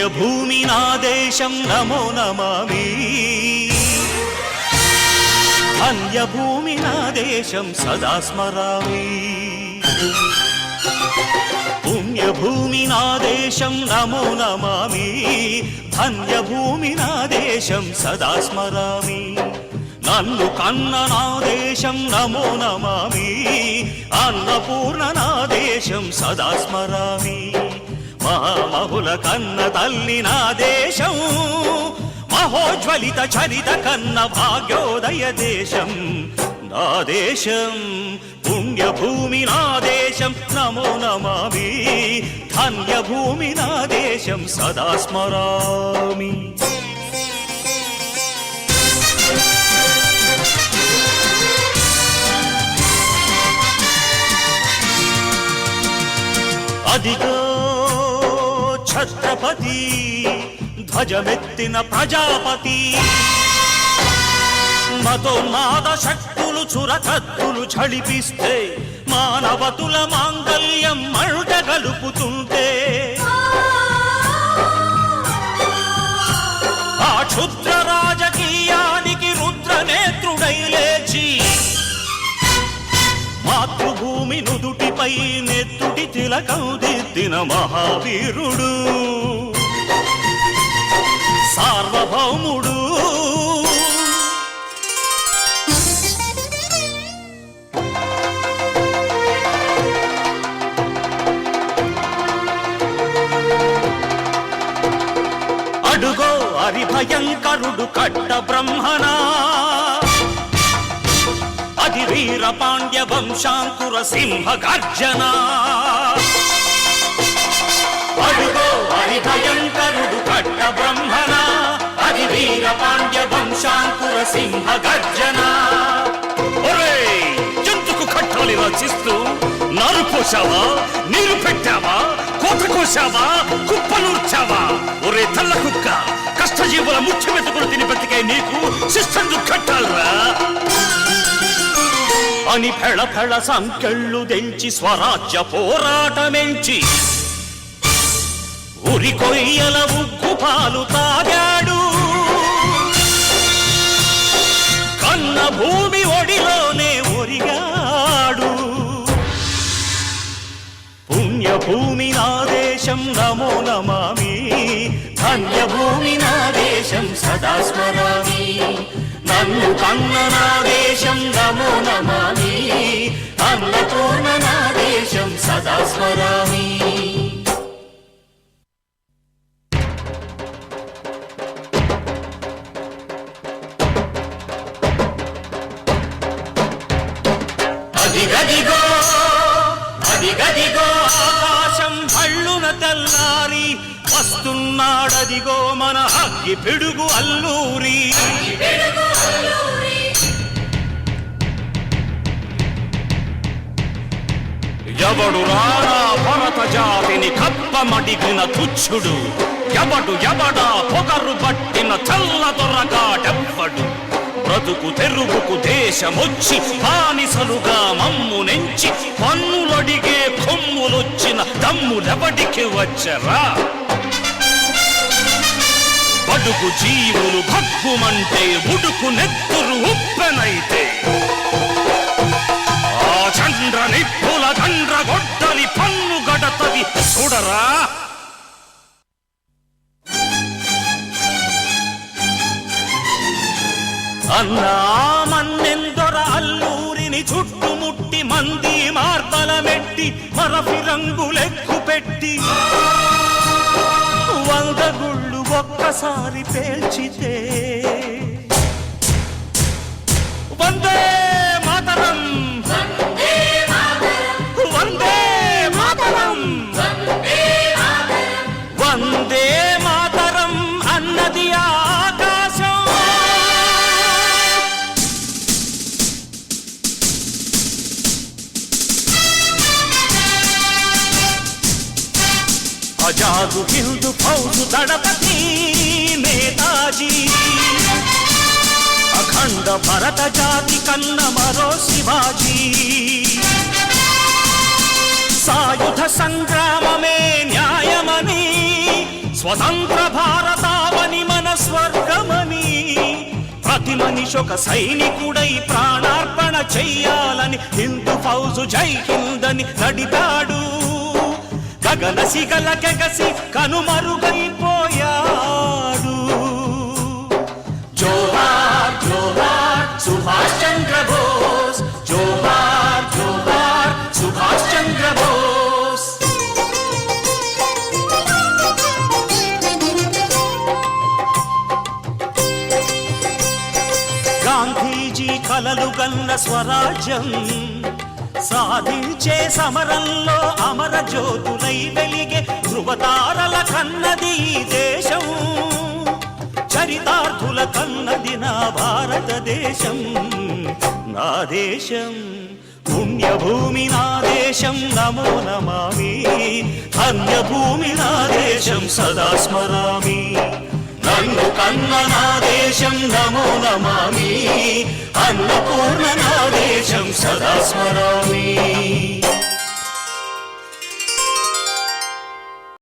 పుణ్యభూమి నా దేశం నమో నమామి ధన్యభూమి నా దేశం సదా స్మరామి పుణ్యభూమి నా దేశం నమో నమామి ధన్యభూమి నా దేశం సదా స్మరామి నన్ను కన్న నా దేశం నమో నమామి అన్నపూర్ణ నా దేశం సదా స్మరామి మహామహుల కన్న తల్లి నా దేశం మహోజ్వలిత చరిత కన్న భాగ్యోదయ దేశం నా దేశం పుణ్యభూమి నా దేశం నమో నమామి ధన్యభూమి నా దేశం సదా స్మరామి అదిగో ఛత్రపతి ధ్వజమెత్తిన ప్రజాపతి మతోన్మాద శక్తులు చురకత్తులు ఝళిపిస్తే మానవతుల మాంగల్యం మంట గలుపుతుంటే ఆ క్షుద్ర రాజకీయానికి రుద్రనేత్రుడై లేచి మాతృభూమి నుదుటిపై నెత్తుటి తిలకం దిద్దిన మహావీరుడు సార్వభౌముడు అడుగో హరిభయంకరుడు కట్ట బ్రహ్మణా అది వీర పాండ్య వంశాంకుర సింహ గర్జన అడుగో హరిభయంకరుడు కట్ట బ్రహ్మణ అది వీర పాండ్య వంశాంకుర సింహ గర్జన ఎందుకు కట్టాలి రచిస్తూ నారు పోసావా నీరు పెట్టావా కోత కోసావా కుప్పనూర్చావా ఒరే తల్ల కుక్క కష్టజీవుల ముఖ్య మెతుకులు తిని బతికే నీకు శిస్తందుకు కట్టాలరా అని ఫెళ ఫెళ సంకెళ్ళు దెంచి స్వరాజ్య పోరాటమెంచి ఉరి కొయ్యల ఉగ్గు పాలు తాగాడు కన్న భూమి ఒడిలోనే ఒరిగాడు పుణ్యభూమి నా దేశం నమో నమామి ధన్యభూమి నా దేశం సదా స్మరామి నన్ను కన్న నా దేశం నమో నమామి అన్నపూర్ణ నా దేశం సదా స్మరామి అదిగదిగో అదిగదిగో ఆకాశం భళ్ళున తెల్లారి వస్తున్నాడదిగో మన అగ్గి పిడుగు అల్లూరి ఎవడు రారా భరత జాతిని కప్పమడిగిన తుచ్చుడు ఎవడా పొగరు పట్టిన తెల్ల దొరగాడెవ్వడు బ్రతుకు తెరుగుకు దేశమొచ్చి బానిసలుగా మమ్ము నెంచి పన్నులడిగే కొమ్ములొచ్చిన దమ్ములెవడికి వచ్చరా బడుగు జీవులు భగ్గుమంటే ఉడుకు నెత్తురు ఉప్పెనైతే ఆ చంద్ర నిప్పుల దండ్ర గొడ్డలి పన్ను గడతవి చూడరా అన్నా మన్నెందొర అల్లూరిని చుట్టుముట్టి మంది మార్బలమెట్టి మరఫి రంగులెక్కు పెట్టి 100 గుళ్ళు ఒక్కసారి పేల్చితే వందే మాతరం వందే మాతరం వందే మాతరం అన్నది ఆకాశం ఆజాదు హిందూ ఫౌజు దళపతి నేతాజీ అఖండ భరత జాతి కన్న మరో శివాజీ సాయుధ సంగ్రామమే న్యాయమని స్వతంత్ర భారతావని మన స్వర్గమని ప్రతి మనిషి ఒక సైనికుడై ప్రాణార్పణ చెయ్యాలని హిందూ ఫౌజు జై హిందని నడిపాడు. గగన సిగల కెగసి కనుమరుగైపోయాడు. జోహార్ జోహార్ సుభాష్ చంద్ర బోస్, జోహార్ జోహార్ సుభాష్ చంద్ర బోస్. గాంధీజీ కలలు గన్న స్వరాజ్యం సాధించే సమరంలో అమర జ్యోతులై వెలిగే ధృవతారల కన్నది ఈ దేశం. చరితార్థుల కన్నది నా భారతదేశం. నా దేశం పుణ్యభూమి, నా దేశం నమో నమామి. ధన్యభూమి నా దేశం సదా స్మరామి. నన్ను కన్న నా దేశం నమో నమామి. అన్నపూర్ణ నా దేశం సదా స్మరామి.